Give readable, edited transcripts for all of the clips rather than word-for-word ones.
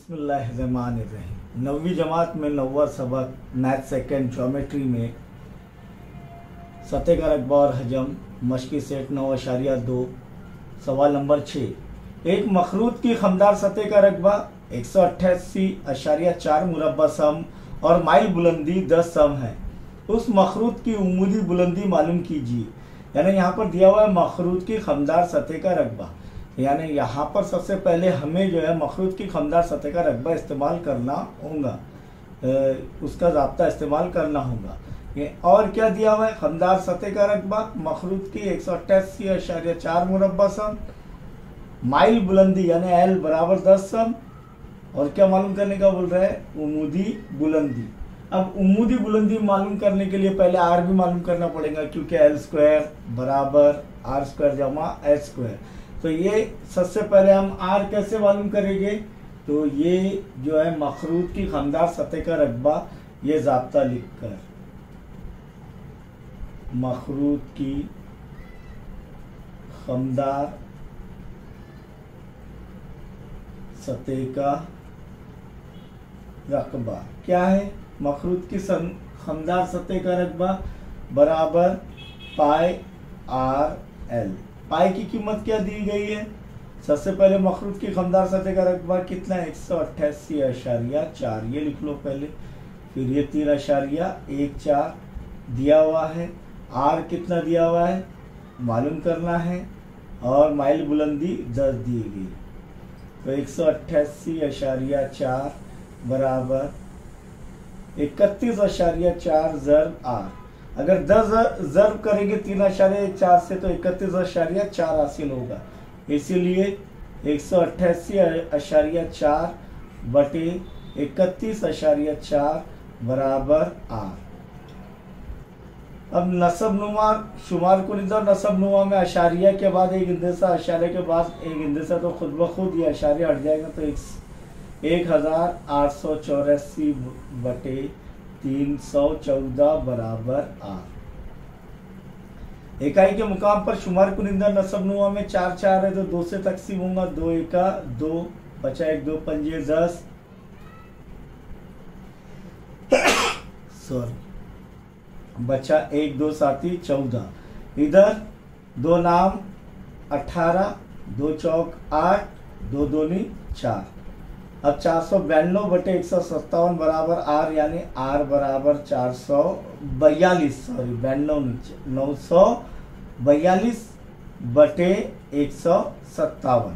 बिस्मिल्लाहिर्रहमानिर्रहीम। 9वीं जमात में 9वां सबक मैथ सेकंड ज्योमेट्री में सतह का रकबा और हजम मश्की सेट 9.2 सवाल नंबर 6। एक मखरूत की खमदार सतह का रकबा 188.4 मुरब्बा सम और माइल बुलंदी 10 सम है। उस मखरूत की उमूदी बुलंदी मालूम कीजिए। यानी यहाँ पर दिया हुआ है मखरूत की खमदार सतह का रकबा, यानी यहाँ पर सबसे पहले हमें जो है मखरूत की खमदार सतह का रकबा इस्तेमाल करना होगा, उसका ज़ाब्ता इस्तेमाल करना होगा। ये और क्या दिया हुआ है, खमदार सतह का रकबा मखरूत की 188.4 मुरब्बा सम, माइल बुलंदी यानी एल बराबर 10 सम, और क्या मालूम करने का बोल रहा है, उमूदी बुलंदी। अब उमूदी बुलंदी मालूम करने के लिए पहले आर भी मालूम करना पड़ेगा, क्योंकि एल स्क्वायर बराबर आर स्क्वायर जमा एच स्क्वायर। तो ये सबसे पहले हम आर कैसे मालूम करेंगे, तो ये जो है मखरूत की खमदार सतह का रकबा, ये ज़ाब्ता लिखकर मखरूत की खमदार सतह का रकबा क्या है, मखरूत की खमदार सतह का रकबा बराबर पाई आर एल। पाई की कीमत क्या दी गई है, सबसे पहले मखरूत की खमदार सतह का रकबा कितना है 188.4, ये लिख लो पहले, फिर ये 3.14 दिया हुआ है, आर कितना दिया हुआ है मालूम करना है, और माइल बुलंदी 10 दी गई। तो 188.4 बराबर 31.4 ज़र्ब आर। अगर 10 ज़र्ब करेंगे 3.4 से तो 31.4 हासिल होगा, इसीलिए 188.4 बटे 31.4 बराबर आर। अब नसब नुमा शुमार को निज़ा, नसब नुमा में अशारिया के बाद एक इंदेसा, अशारिया के बाद एक इंदेसा, तो खुद ब खुद ये अशारिया हट जाएगा, तो 1884 बटे 314 बराबर आर। इकाई के मुकाम पर शुमार कुनिंदा नसब नुमा में 4 है, तो 2 से तकसीम होगा, 2 एका 2, बचा 1 2 पंजे 10, सॉरी बचा 1 2 साथी 14, इधर 2 नाम 18, 2 चौक 8, 2 दूनी 4। अब 492 बटे 157 बराबर आर, यानी आर बराबर 442, सॉरी 942 बटे 157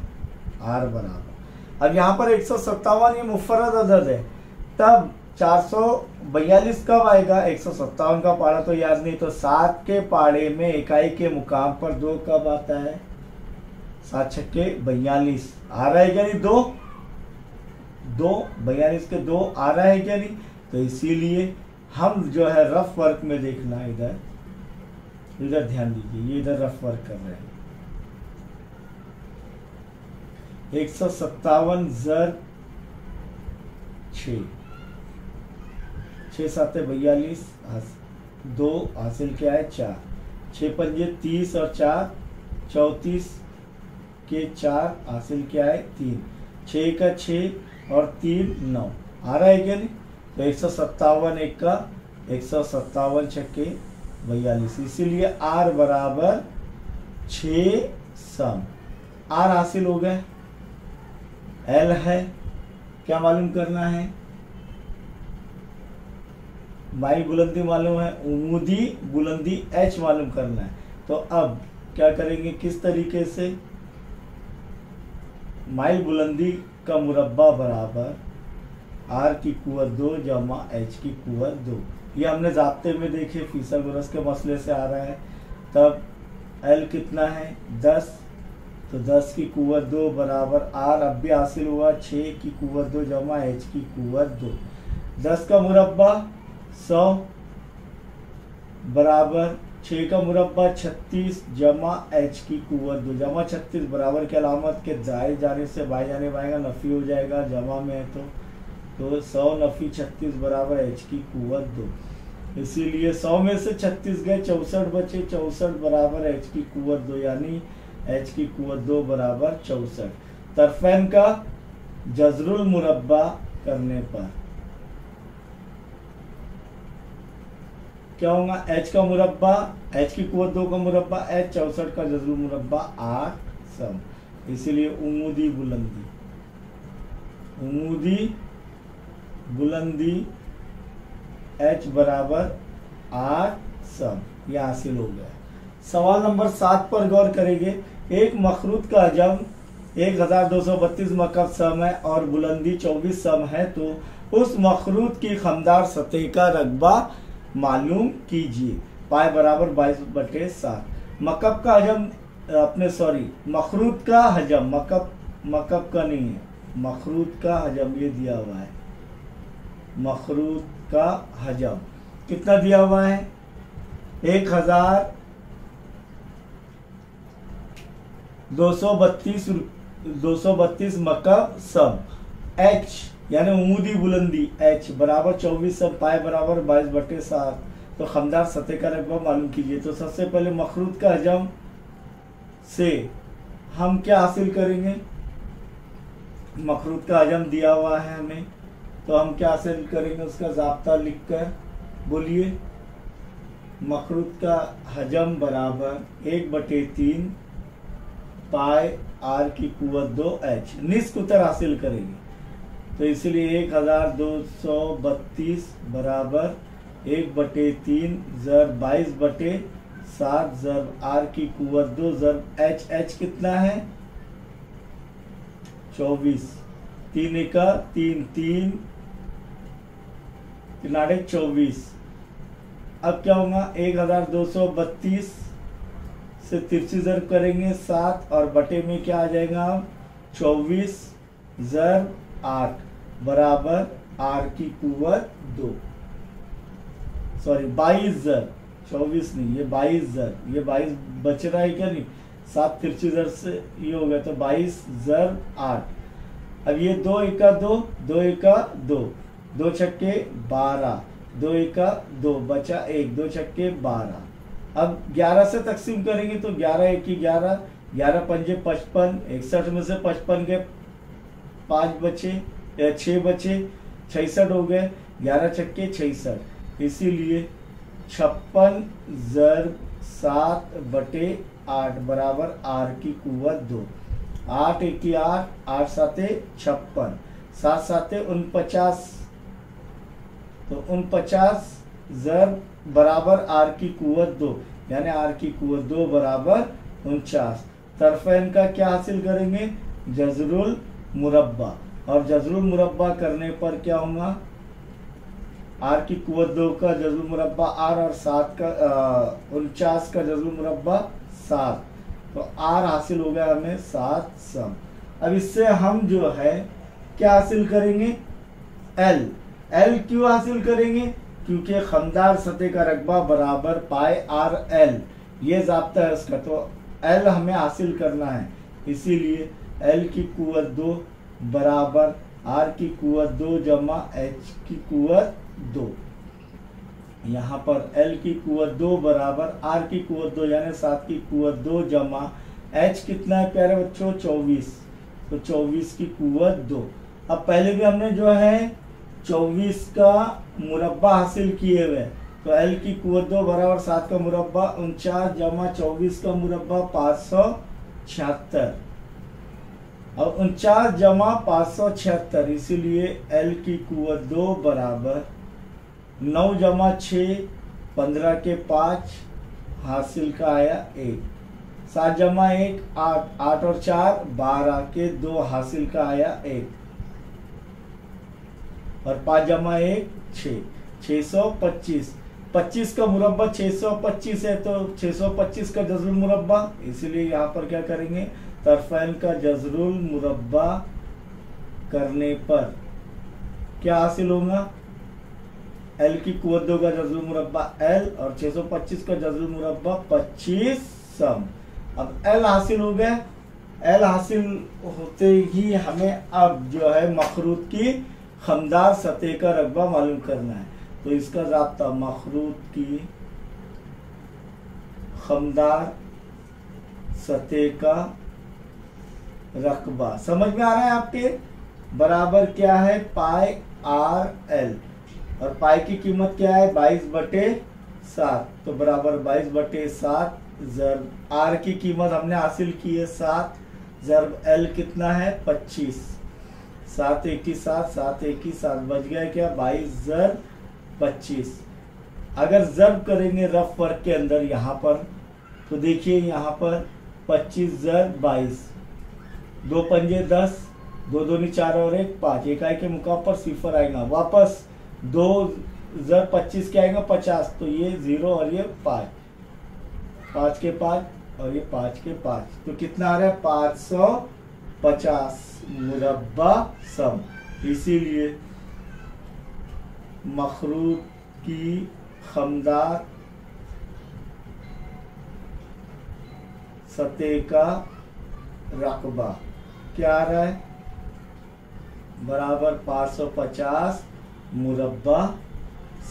आर बराबर। अब यहाँ पर 157 ये मुफर्रद अदद है, तब 442 कब आएगा, 157 का पारा तो याद नहीं, तो 7 के पाड़े में इकाई के मुकाम पर 2 कब आता है, 7 छक्के 42 आ रहा है क्या नहीं, 2 42 के 2 आ रहा है क्या नहीं। तो इसीलिए हम जो है रफ वर्क में देखना है, इधर ध्यान दीजिए, ये इधर रफ वर्क कर रहे हैं। 157 ज़र्ब 6, 6 7 42, 2 हासिल क्या है 4, 6 पंजे 30 और 4 34 के 4 हासिल क्या है 3, 6 का 6 और 3 9 आ रहा है क्या नहीं। तो 157 एक का 157 छक्के 42, इसीलिए आर बराबर 6 सम। आर हासिल हो गए, एल है, क्या मालूम करना है, माइल बुलंदी मालूम है, उमूदी बुलंदी एच मालूम करना है। तो अब क्या करेंगे, किस तरीके से, माइल बुलंदी का मुरब्बा बराबर आर की कुव्वत 2 जमा एच की कुव्वत 2, ये हमने ज़ाब्ते में देखे, फीसद गुरस के मसले से आ रहा है। तब एल कितना है 10, तो 10 की कुव्वत 2 बराबर आर, अब भी हासिल हुआ 6 की कुव्वत 2 जमा एच की कुव्वत 2। 10 का मुरब्बा 100 बराबर 6 का मुरब्बा 36 जमा एच की कुव्वत 2, जमा 36 बराबर की अलामत के दाएं जाने से बाएं जाने पाएगा, नफ़ी हो जाएगा, जमा में है तो 100 नफ़ी 36 बराबर एच की कुव्वत 2। इसीलिए 100 में से 36 गए, 64 बचे, 64 बराबर एच की कुव्वत 2, यानी एच की कुव्वत 2 बराबर 64। तरफैन का जजरुल मुरब्बा करने पर क्या होगा, h का मुरब्बा, h की कुव्वत 2 का मुरब्बा, h 64 का जजरुल मुरब्बा 8 सम। इसीलिए उमूदी बुलंदी h बराबर 8 सम, यह हासिल हो गया। सवाल नंबर 7 पर गौर करेंगे। एक मखरूत का हजम 1232 मकब सम है और बुलंदी 24 सम है, तो उस मखरूत की खमदार सतह का रकबा मालूम कीजिए। पाए बराबर 22/7। मकब का हजम मखरूत का हजम, मकब का नहीं है, मखरूत का हजम ये दिया हुआ है। मखरूत का हजम कितना दिया हुआ है, 1232 मकब सम। h यानी उमूदी बुलंदी h बराबर 24 सम, पाए बराबर 22/7। तो खमदार सतह का रकबा मालूम कीजिए। तो सबसे पहले मखरूत का हजम से हम क्या हासिल करेंगे, मखरूत का हजम दिया हुआ है हमें, तो हम क्या हासिल करेंगे, उसका ज़ाब्ता लिखकर बोलिए। मखरूत का हजम बराबर 1/3 पाए r की कुव्वत 2h, निस्क उत्तर हासिल करेंगे। तो इसलिए 1232 बराबर 1/3 ज़र 22/7 ज़र r की कुव्वत 2 ज़र h कितना है 24, 3 एका 3 3 24। अब क्या होगा, 1232 से तिरछी ज़र करेंगे 7 और बटे में क्या आ जाएगा, 24 ज़र 8 बराबर r की कुव्वत 2, 22 ज़र, 24 नहीं, ये 22 ज़र, ये 22 बच रहा है क्या नहीं, 7 तिरछी ज़र से ये हो गया, तो 22 ज़र 8। अब ये 2 एका 2, 2 एका 2, 2 छक्के 12, 2 एका 2 बचा 1, 2 छक्के 12। अब 11 से तकसीम करेंगे तो 11 एकी 11, 11 पंजे 55, 61 में से 55 के 5 बचे, 6 बचे, 66 हो गए, 11 छक्के 66। इसीलिए 56 ज़र 7/8 बराबर r की कुव्वत 2। 8 एकी 8, 8 साते 56, 7 साते 49, तो 49 ज़र बराबर r की कुव्वत 2, यानी r की कुव्वत 2 बराबर 49। तरफैन का क्या हासिल करेंगे, जजरुल मुरब्बा, और जजरुल मुरब्बा करने पर क्या होगा, r की कुव्वत 2 का जजरुल मुरब्बा r और 7 का 49 का जजरुल मुरब्बा 7, तो r हासिल हो गया हमें 7 सम। अब इससे हम जो है क्या हासिल करेंगे, l क्यों हासिल करेंगे, क्योंकि खमदार सतह का रकबा बराबर पाए r l, ये ज़ाब्ता है उसका, तो l हमें हासिल करना है। इसीलिए l की कुव्वत 2 बराबर r की कुव्वत 2 जमा h की कुव्वत 2। यहाँ पर l की कुव्वत 2 बराबर r की कुव्वत 2 यानी 7 की कुव्वत 2 जमा h कितना है प्यारे बच्चों 24, तो 24 की कुव्वत 2। अब पहले भी हमने जो है 24 का मुरब्बा हासिल किए हुए, तो l की कुव्वत 2 बराबर 7 का मुरब्बा 49 जमा 24 का मुरब्बा 576, और 49 जमा 576, इसीलिए l की कुव्वत 2 बराबर 9 जमा 6 15 के 5 हासिल का आया 1, 7 जमा 1 8, 8 और 4 12 के 2 हासिल का आया 1, और 5 जमा 1 6, 625। 25 का मुरब्बा 625 है, तो 625 का जजरुल मुरब्बा, इसीलिए यहाँ पर क्या करेंगे, तरफैन का जजरुल मुरब्बा करने पर क्या हासिल होगा, l की कुव्वत 2 का जजरुल मुरब्बा l और 625 का जजरुल मुरब्बा 25 सम। अब l हासिल हो गया, l हासिल होते ही हमें अब जो है मखरूत की खमदार सतह का रकबा मालूम करना है। तो इसका ज़ाब्ता मखरूत की खमदार सतह का रकबा, समझ में आ रहा है आपके, बराबर क्या है पाई आर एल, और पाई की कीमत क्या है 22/7, तो बराबर 22/7 जर्ब आर की कीमत हमने हासिल की है 7 जर्ब एल कितना है 25, 7 1 7 7 1 7 बच गया क्या 22 जर्ब 25। अगर जर्ब करेंगे रफ वर्क के अंदर यहाँ पर, तो देखिए यहाँ पर 25 जर्ब 22, 2 पंजे 10, 2 दूनी 4 और 1 5, इकाई के मुकाम पर सिफर आएगा, वापस 2 जर 25 क्या आएगा 50, तो ये 0 और ये 5, 5 के 5 और ये 5 के 5, तो कितना आ रहा है 550 मुरब्बा सम। इसीलिए मखरूत की खमदार सतह का रकबा क्या आ रहा है बराबर 550 मुरब्बा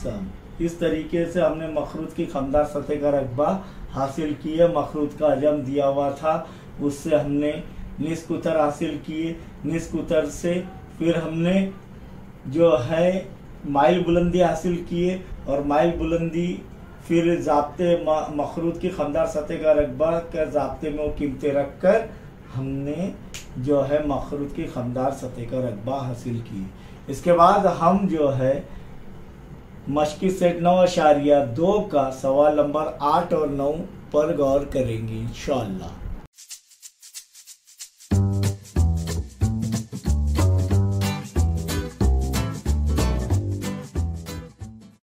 सम। इस तरीके से हमने मखरूत की खमदार सतह का रकबा हासिल किया। मखरूत का अजम दिया हुआ था, उससे हमने निस्क उतर हासिल किए, निस्क उतर से फिर हमने जो है माइल बुलंदी हासिल किए, और माइल बुलंदी फिर ज़ाब्ते मखरूत की खमदार सतह का रकबा के ज़ाब्ते में वो कीमतें रख कर हमने जो है मखरूत की खमदार सतह का रकबा हासिल की। इसके बाद हम जो है मश्की सेट 9.2 का सवाल नंबर 8 और 9 पर गौर करेंगे इंशाअल्लाह।